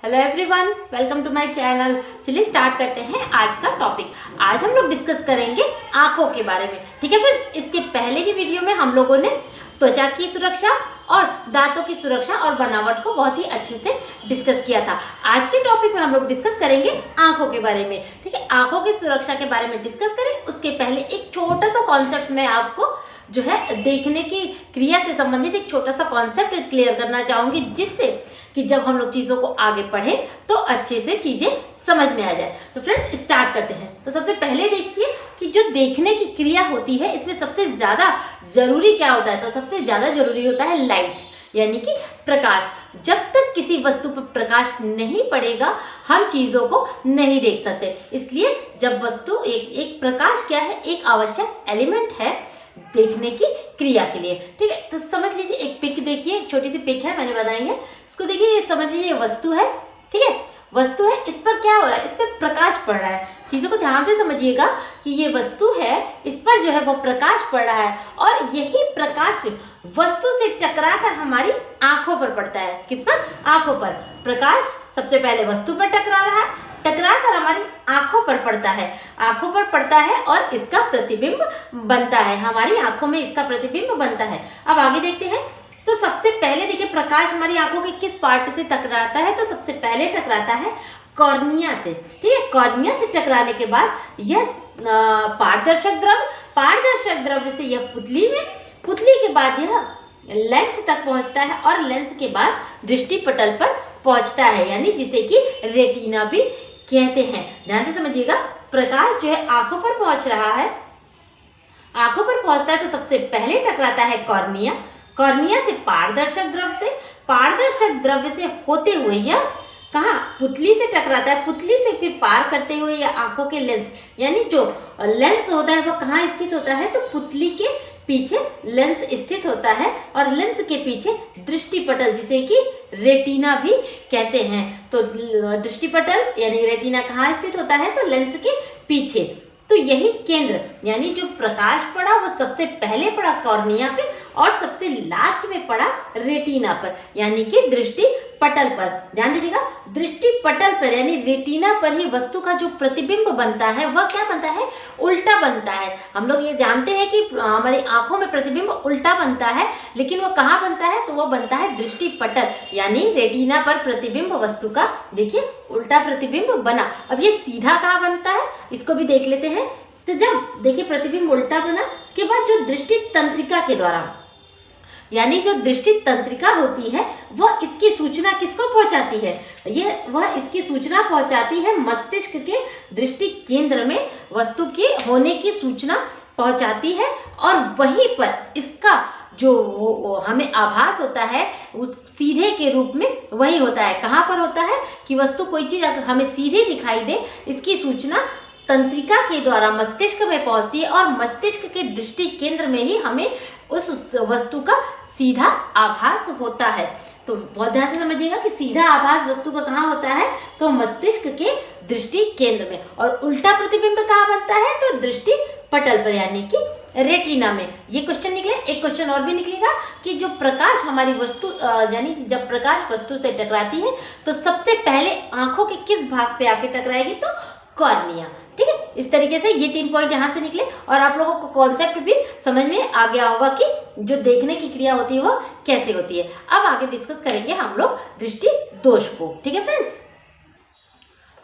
Hello everyone, welcome to my channel. चलिए start करते हैं आज का टॉपिक। आज हम लोग डिस्कस करेंगे आंखों के बारे में। ठीक है फ्रेंड्स, इसके पहले की वीडियो में हम लोगों ने त्वचा की सुरक्षा और दांतों की सुरक्षा और बनावट को बहुत ही अच्छे से डिस्कस किया था। आज के टॉपिक में हम लोग डिस्कस करेंगे आंखों के बारे में। ठीक है, आंखों की सुरक्षा के बारे में डिस्कस करें उसके पहले एक छोटा सा कॉन्सेप्ट मैं आपको जो है देखने की क्रिया से संबंधित एक छोटा सा कॉन्सेप्ट क्लियर करना चाहूंगी, जिससे कि जब हम लोग चीज़ों को आगे पढ़ें तो अच्छे से चीज़ें समझ में आ जाए। तो फ्रेंड्स स्टार्ट करते हैं। तो सबसे पहले देखिए कि जो देखने की क्रिया होती है इसमें सबसे ज़्यादा ज़रूरी क्या होता है। तो सबसे ज़्यादा ज़रूरी होता है लाइट, यानी कि प्रकाश। जब तक किसी वस्तु पर प्रकाश नहीं पड़ेगा हम चीज़ों को नहीं देख सकते। इसलिए जब वस्तु एक प्रकाश क्या है, एक आवश्यक एलिमेंट है देखने की क्रिया के लिए। ठीक है, तो समझ लीजिए एक पिक देखिए, एक छोटी सी पिक है मैंने बनाई है, इसको देखिए। ये समझ लीजिए ये वस्तु है। ठीक है, वस्तु है, इस पर क्या हो रहा है, इस पर प्रकाश पड़ रहा है। चीज़ों को ध्यान से समझिएगा कि ये वस्तु है, इस पर जो है वो प्रकाश पड़ रहा है और यही प्रकाश वस्तु से टकराकर हमारी आंखों पर पड़ता है। किस पर? आंखों पर। प्रकाश सबसे पहले वस्तु पर टकरा रहा है, टकराकर हमारी आंखों पर पड़ता है, आंखों पर पड़ता है और इसका प्रतिबिंब बनता है, हमारी आंखों में इसका प्रतिबिंब बनता है। अब आगे देखते हैं। तो सबसे पहले देखिए प्रकाश हमारी आंखों के किस पार्ट से टकराता है। तो सबसे पहले टकराता है कॉर्निया से। ठीक है, कॉर्निया से टकराने के बाद यह पारदर्शक द्रव्य से यह पुतली में, पुतली के बाद यह लेंस तक पहुंचता है और लेंस के बाद दृष्टिपटल पर पहुंचता है, यानी जिसे कि रेटिना भी कहते हैं। ध्यान से समझिएगा, प्रकाश जो है आंखों पर पहुंच रहा है, आंखों पर पहुंचता है तो सबसे पहले टकराता है कॉर्निया, कॉर्निया से पारदर्शक द्रव्य से होते हुए यह कहाँ, पुतली से टकराता है, पुतली से फिर पार करते हुए यह आंखों के लेंस, यानी जो लेंस होता है वो कहाँ स्थित होता है, तो पुतली के पीछे लेंस स्थित होता है और लेंस के पीछे दृष्टिपटल, जिसे कि रेटिना भी कहते हैं। तो दृष्टिपटल यानी रेटिना कहाँ स्थित होता है, तो लेंस के पीछे। तो यही केंद्र, यानी जो प्रकाश पड़ा वो सबसे पहले पड़ा कॉर्निया पे और सबसे लास्ट में पड़ा रेटिना पर, यानी कि दृष्टिपटल पर। ध्यान दीजिएगा, दृष्टिपटल पर यानी रेटिना पर ही वस्तु का जो प्रतिबिंब बनता है वह क्या बनता है, उल्टा बनता है। हम लोग ये जानते हैं कि हमारी आंखों में प्रतिबिंब उल्टा बनता है, लेकिन वो कहाँ बनता है, तो वो बनता है दृष्टिपटल, यानी रेटिना पर प्रतिबिंब वस्तु का देखिए उल्टा प्रतिबिंब बना। अब ये सीधा कहाँ बनता है, इसको भी देख लेते हैं। तो जब देखिए प्रतिबिंब उल्टा बना, इसके बाद जो दृष्टि तंत्रिका के द्वारा, यानी जो दृष्टि तंत्रिका होती है वह इसकी सूचना किसको पहुंचाती है, वह इसकी सूचना पहुंचाती है मस्तिष्क के दृष्टि केंद्र में वस्तु के होने की सूचना पहुंचाती है और वहीं पर इसका जो हमें आभास होता है उस सीधे के रूप में वही होता है। कहाँ पर होता है कि वस्तु कोई चीज़ अगर हमें सीधे दिखाई दे, इसकी सूचना तंत्रिका के द्वारा मस्तिष्क में पहुंचती है और मस्तिष्क के दृष्टि केंद्र में ही हमें उस वस्तु का सीधा आभास होता है। तो बहुत ध्यान से समझिएगा कि सीधा आभास वस्तु का कहाँ होता है, तो मस्तिष्क के दृष्टि केंद्र में, और उल्टा प्रतिबिंब कहाँ बनता है, तो दृष्टि पटल पर यानी कि रेटिना में। ये क्वेश्चन निकले। एक क्वेश्चन और भी निकलेगा कि जो प्रकाश हमारी वस्तु यानी जब प्रकाश वस्तु से टकराती है तो सबसे पहले आंखों के किस भाग पे आके टकराएगी, तो कॉर्निया। ठीक है, इस तरीके से ये 3 पॉइंट यहाँ से निकले और आप लोगों को कॉन्सेप्ट भी समझ में आ गया होगा कि जो देखने की क्रिया होती है वो कैसे होती है। अब आगे डिस्कस करेंगे हम लोग दृष्टि दोष को। ठीक है फ्रेंड्स,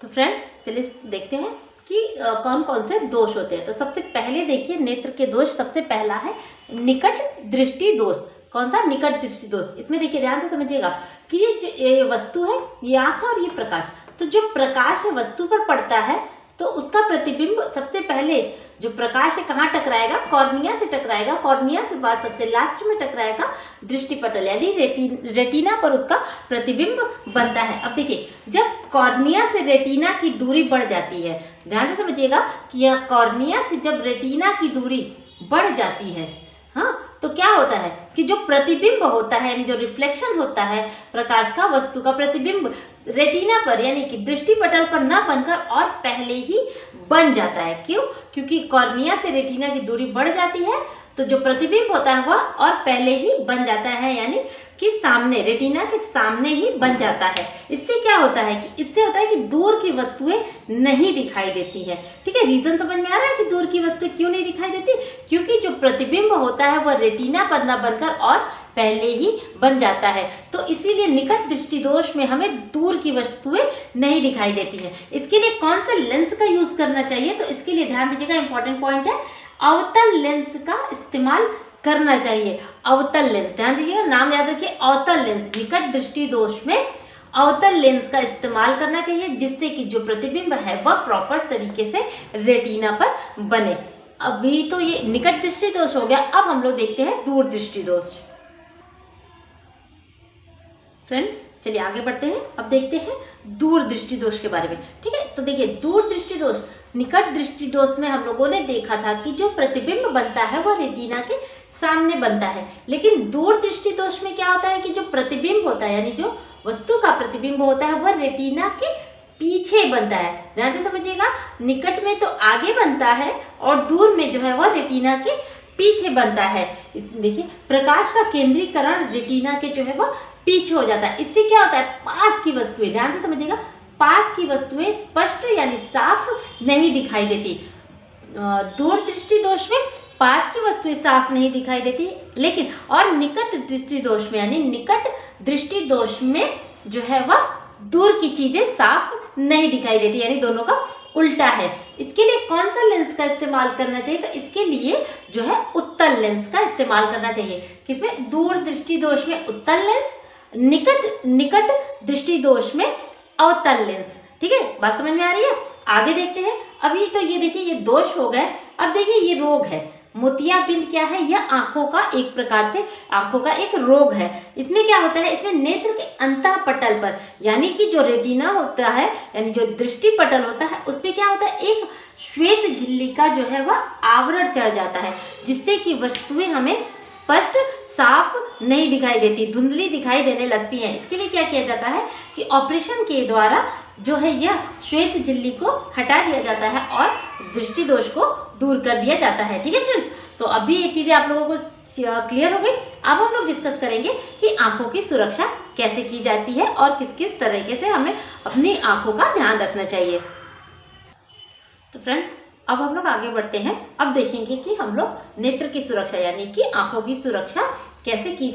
तो फ्रेंड्स चलिए देखते हैं कि कौन कौन से दोष होते हैं। तो सबसे पहले देखिए नेत्र के दोष, सबसे पहला है निकट दृष्टि दोष। कौन सा? निकट दृष्टि दोष। इसमें देखिए ध्यान से समझिएगा कि ये जो वस्तु है, ये आँख और ये प्रकाश, तो जो प्रकाश है वस्तु पर पड़ता है तो उसका प्रतिबिंब सबसे पहले जो प्रकाश है कहाँ टकराएगा, कॉर्निया से टकराएगा, कॉर्निया के बाद सबसे लास्ट में टकराएगा दृष्टिपटल, यानी रेटिना पर उसका प्रतिबिंब बनता है। अब देखिए जब कॉर्निया से रेटिना की दूरी बढ़ जाती है, ध्यान से समझिएगा कि यह कॉर्निया से जब रेटिना की दूरी बढ़ जाती है, हाँ, तो क्या होता है कि जो प्रतिबिंब होता है यानी जो रिफ्लेक्शन होता है प्रकाश का, वस्तु का प्रतिबिंब रेटिना पर यानी कि दृष्टिपटल पर न बनकर और पहले ही बन जाता है। क्यों? क्योंकि कॉर्निया से रेटिना की दूरी बढ़ जाती है तो जो प्रतिबिंब होता है वह और पहले ही बन जाता है, यानी कि सामने, रेटिना के सामने ही बन जाता है। इससे क्या होता है कि दूर की वस्तुएं नहीं दिखाई देती है। ठीक है, रीजन समझ में आ रहा है कि दूर की वस्तुएं क्यों नहीं दिखाई देती? क्योंकि जो प्रतिबिंब होता है वह रेटिना पर न बनकर और पहले ही बन जाता है। तो इसीलिए निकट दृष्टि दोष में हमें दूर की वस्तुएं नहीं दिखाई देती है। इसके लिए कौन सा लेंस का यूज करना चाहिए? तो इसके लिए ध्यान दीजिएगा, इंपॉर्टेंट पॉइंट है, अवतल लेंस का इस्तेमाल करना चाहिए। अवतल लेंस, ध्यान दीजिएगा, नाम याद रखिए, अवतल लेंस। निकट दृष्टि दोष में अवतल लेंस का इस्तेमाल करना चाहिए, जिससे कि जो प्रतिबिंब है वह प्रॉपर तरीके से रेटिना पर बने। अभी तो ये निकट दृष्टि दोष हो गया, अब हम लोग देखते हैं दूर दृष्टि दोष। फ्रेंड्स चलिए आगे बढ़ते हैं, अब देखते हैं दूर दृष्टि दोष के बारे में। ठीक है, तो देखिए दूर दृष्टि दोष, निकट दृष्टि दोष में हम लोगों ने देखा था कि जो प्रतिबिंब बनता है वह रेटिना के सामने बनता है, लेकिन दूर दृष्टि दोष में क्या होता है कि जो प्रतिबिंब होता है, यानी जो वस्तु का प्रतिबिंब होता है वह रेटिना के पीछे बनता है। ध्यान से समझिएगा, निकट में तो आगे बनता है और दूर में जो है वह रेटिना के पीछे बनता है। देखिए प्रकाश का केंद्रीकरण रेटिना के जो है वह पीछे हो जाता है। इससे क्या होता है, पास की वस्तुएं, ध्यान से समझिएगा, पास की वस्तुएं स्पष्ट यानी साफ नहीं दिखाई देती। दूर दृष्टि दोष में पास की वस्तुएं साफ नहीं दिखाई देती, लेकिन और निकट दृष्टि दोष में, यानी निकट दृष्टि दोष में जो है वह दूर की चीजें साफ नहीं दिखाई देती, यानी दोनों का उल्टा है। इसके लिए कौन सा लेंस का इस्तेमाल करना चाहिए? तो इसके लिए जो है उत्तल लेंस का इस्तेमाल करना चाहिए। किसमें? दूर दृष्टि दोष में उत्तल लेंस, निकट दृष्टि दोष में अवतल लेंस। ठीक है, बात समझ में आ रही है? आगे देखते हैं। अभी तो ये देखिए ये दोष हो गए, अब देखिए ये रोग है। मोतियाबिंद क्या है? यह आंखों का एक प्रकार से आंखों का एक रोग है। इसमें क्या होता है, इसमें नेत्र के अंतःपटल पर, यानी कि जो रेटिना होता है, यानी जो दृष्टि पटल होता है, उस पर क्या होता है, एक श्वेत झिल्ली का जो है वह आवरण चढ़ जाता है, जिससे कि वस्तुएं हमें स्पष्ट साफ नहीं दिखाई देती, धुंधली दिखाई देने लगती हैं। इसके लिए क्या किया जाता है कि ऑपरेशन के द्वारा जो है यह श्वेत झिल्ली को हटा दिया जाता है और दृष्टि दोष को दूर कर दिया जाता है। ठीक है फ्रेंड्स, तो अभी ये चीज़ें आप लोगों को क्लियर हो गई। अब हम लोग डिस्कस करेंगे कि आंखों की सुरक्षा कैसे की जाती है और किस किस तरीके से हमें अपनी आंखों का ध्यान रखना चाहिए। तो फ्रेंड्स अब हम लोग आगे बढ़ते हैं। अब देखेंगे कि हम लोग नेत्र की सुरक्षा यानी कि आंखों की सुरक्षा कैसे की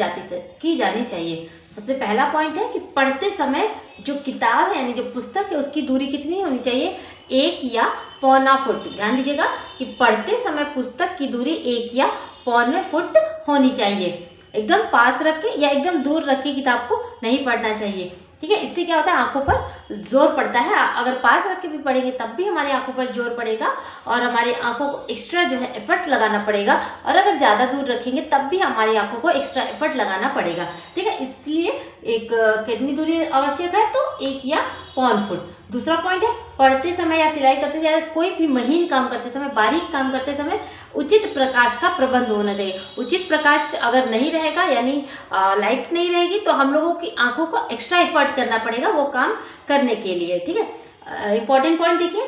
जानी चाहिए। सबसे पहला पॉइंट है कि पढ़ते समय जो किताब है यानी जो पुस्तक है उसकी दूरी कितनी होनी चाहिए? 1 या पौना फुट। ध्यान दीजिएगा कि पढ़ते समय पुस्तक की दूरी 1 या पौने फुट होनी चाहिए। एकदम पास रख के या एकदम दूर रख के किताब को नहीं पढ़ना चाहिए। ठीक है, इससे क्या होता है, आंखों पर जोर पड़ता है। अगर पास रख के भी पढ़ेंगे तब भी हमारी आंखों पर जोर पड़ेगा और हमारी आंखों को एक्स्ट्रा जो है एफर्ट लगाना पड़ेगा, और अगर ज़्यादा दूर रखेंगे तब भी हमारी आंखों को एक्स्ट्रा एफर्ट लगाना पड़ेगा। ठीक है, इसलिए एक कितनी दूरी आवश्यक है? तो 1 या पौन फुट। दूसरा पॉइंट है, पढ़ते समय या सिलाई करते समय, कोई भी महीन काम करते समय, बारीक काम करते समय उचित प्रकाश का प्रबंध होना चाहिए। उचित प्रकाश अगर नहीं रहेगा यानी लाइट नहीं रहेगी तो हम लोगों की आंखों को एक्स्ट्रा एफर्ट करना पड़ेगा वो काम करने के लिए। ठीक है, इंपॉर्टेंट पॉइंट देखिए,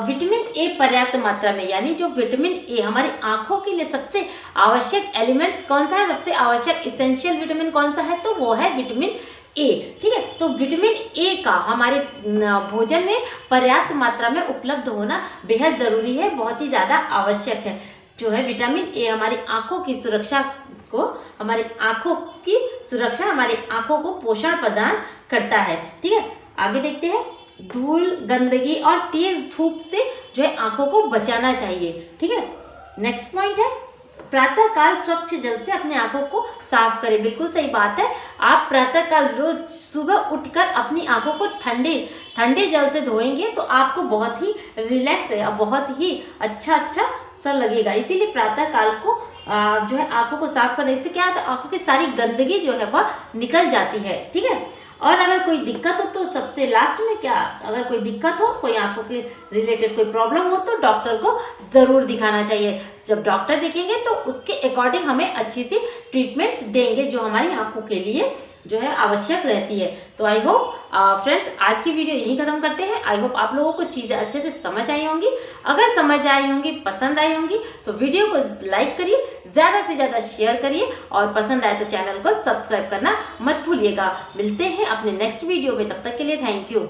विटामिन ए पर्याप्त मात्रा में, यानी जो विटामिन ए हमारी आंखों के लिए सबसे आवश्यक एलिमेंट्स कौन सा है, सबसे आवश्यक इसेंशियल विटामिन कौन सा है? तो वो है विटामिन ए। ठीक है, तो विटामिन ए का हमारे भोजन में पर्याप्त मात्रा में उपलब्ध होना बेहद ज़रूरी है, बहुत ही ज़्यादा आवश्यक है। जो है विटामिन ए हमारी आंखों की सुरक्षा हमारी आंखों को पोषण प्रदान करता है। ठीक है, आगे देखते हैं। धूल, गंदगी और तेज धूप से जो है आंखों को बचाना चाहिए। ठीक है, नेक्स्ट पॉइंट है, प्रातःकाल स्वच्छ जल से अपने आंखों को साफ करें। बिल्कुल सही बात है, आप प्रातःकाल रोज सुबह उठकर अपनी आंखों को ठंडे जल से धोएंगे तो आपको बहुत ही रिलैक्स है और बहुत ही अच्छा सा लगेगा। इसीलिए प्रातःकाल को जो है आंखों को साफ करने से क्या होता है, आंखों की सारी गंदगी जो है वह निकल जाती है। ठीक है, और अगर कोई दिक्कत हो तो सबसे लास्ट में क्या, अगर कोई दिक्कत हो, कोई आंखों के रिलेटेड कोई प्रॉब्लम हो तो डॉक्टर को ज़रूर दिखाना चाहिए। जब डॉक्टर देखेंगे तो उसके अकॉर्डिंग हमें अच्छी सी ट्रीटमेंट देंगे जो हमारी आंखों के लिए जो है आवश्यक रहती है। तो आई होप फ्रेंड्स आज की वीडियो यहीं खत्म करते हैं। आई होप आप लोगों को चीज़ें अच्छे से समझ आई होंगी। अगर समझ आई होंगी, पसंद आई होंगी तो वीडियो को लाइक करिए, ज़्यादा से ज़्यादा शेयर करिए और पसंद आए तो चैनल को सब्सक्राइब करना मत भूलिएगा। मिलते हैं अपने नेक्स्ट वीडियो में, तब तक के लिए थैंक यू।